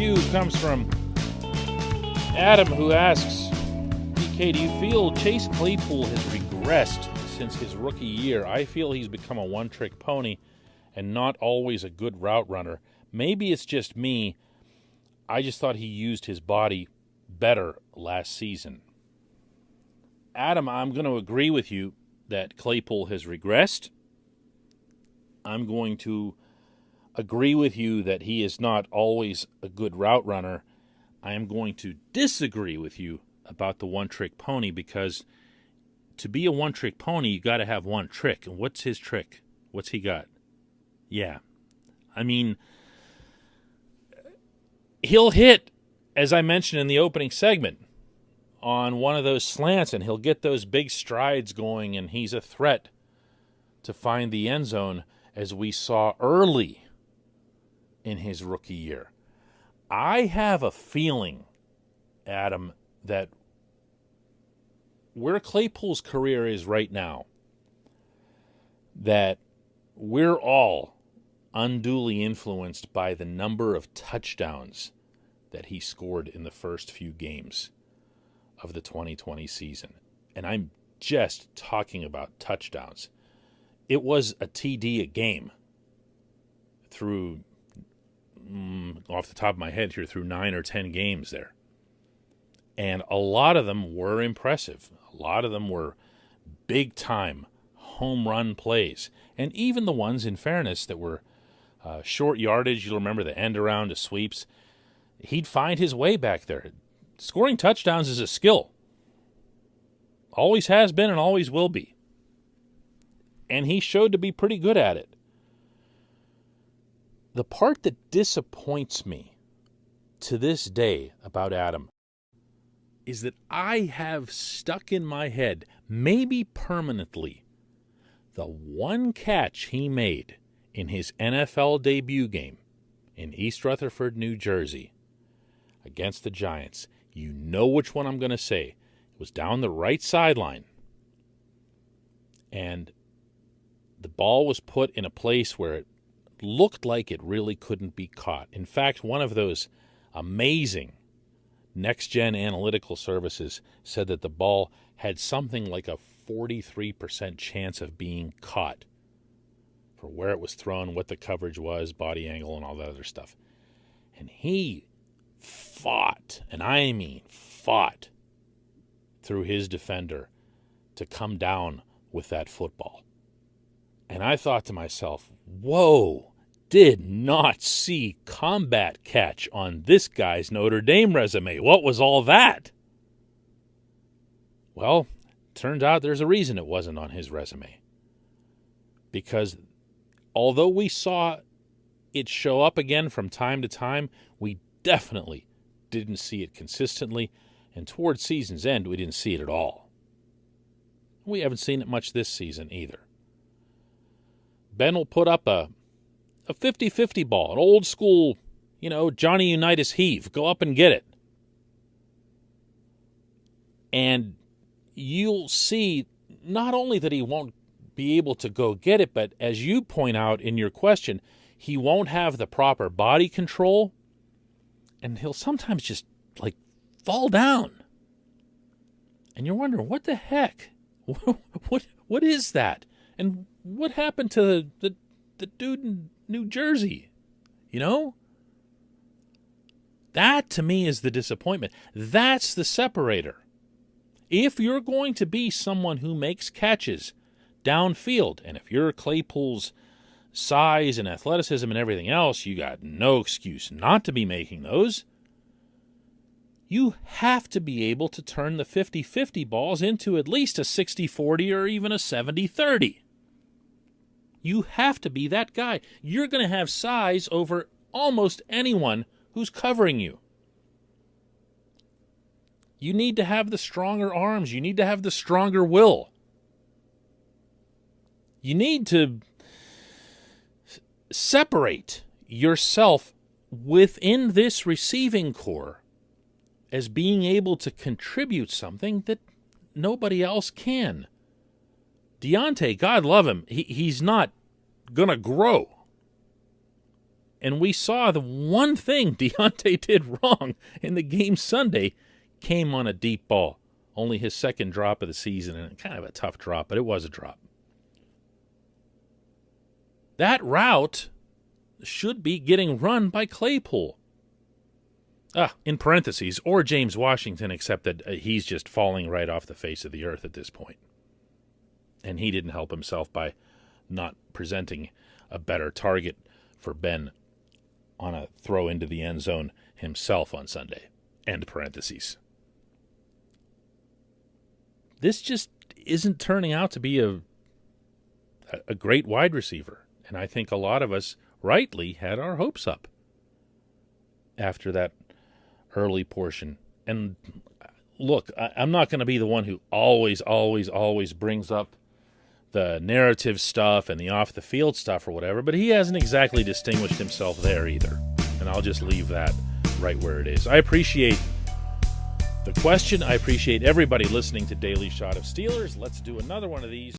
Q comes from Adam, who asks, PK, do you feel Chase Claypool has regressed since his rookie year? I feel he's become a one-trick pony and not always a good route runner. Maybe it's just me. I just thought he used his body better last season. Adam, I'm going to agree with you that Claypool has regressed. I'm going to agree with you that he is not always a good route runner. I am going to disagree with you about the one-trick pony, because to be a one-trick pony, you got to have one trick. And what's his trick? What's he got? Yeah. I mean, he'll hit, as I mentioned in the opening segment, on one of those slants, and he'll get those big strides going, and he's a threat to find the end zone, as we saw early in his rookie year. I have a feeling, Adam, that where Claypool's career is right now, that we're all unduly influenced by the number of touchdowns that he scored in the first few games of the 2020 season. And I'm just talking about touchdowns. It was a TD a game through, off the top of my head here, through 9 or 10 games there. And a lot of them were impressive. A lot of them were big-time home run plays. And even the ones, in fairness, that were short yardage, you'll remember the end around to sweeps, he'd find his way back there. Scoring touchdowns is a skill. Always has been and always will be. And he showed to be pretty good at it. The part that disappoints me to this day about Adam is that I have stuck in my head, maybe permanently, the one catch he made in his NFL debut game in East Rutherford, New Jersey, against the Giants. You know which one I'm going to say. It was down the right sideline. And the ball was put in a place where it looked like it really couldn't be caught. In fact, one of those amazing next-gen analytical services said that the ball had something like a 43% chance of being caught for where it was thrown, what the coverage was, body angle, and all that other stuff. And he fought, and I mean fought, through his defender to come down with that football. And I thought to myself, whoa, did not see combat catch on this guy's Notre Dame resume. What was all that? Well, turns out there's a reason it wasn't on his resume. Because although we saw it show up again from time to time, we definitely didn't see it consistently, and towards season's end, we didn't see it at all. We haven't seen it much this season either. Ben will put up a 50-50 ball, an old school, Johnny Unitas heave. Go up and get it. And you'll see not only that he won't be able to go get it, but as you point out in your question, he won't have the proper body control, and he'll sometimes just, fall down. And you're wondering, what the heck? What is that? And what happened to the dude in New Jersey? That, to me, is the disappointment. That's the separator. If you're going to be someone who makes catches downfield, and if you're Claypool's size and athleticism and everything else, you got no excuse not to be making those. You have to be able to turn the 50-50 balls into at least a 60-40 or even a 70-30. You have to be that guy. You're going to have size over almost anyone who's covering you. You need to have the stronger arms. You need to have the stronger will. You need to separate yourself within this receiving corps as being able to contribute something that nobody else can. Deontay, God love him, he's not going to grow. And we saw the one thing Deontay did wrong in the game Sunday came on a deep ball. Only his second drop of the season, and kind of a tough drop, but it was a drop. That route should be getting run by Claypool. In parentheses, or James Washington, except that he's just falling right off the face of the earth at this point. And he didn't help himself by not presenting a better target for Ben on a throw into the end zone himself on Sunday. End parentheses. This just isn't turning out to be a great wide receiver. And I think a lot of us rightly had our hopes up after that early portion. And look, I'm not going to be the one who always brings up the narrative stuff and the off-the-field stuff or whatever, but he hasn't exactly distinguished himself there either. And I'll just leave that right where it is. I appreciate the question. I appreciate everybody listening to Daily Shot of Steelers. Let's do another one of these.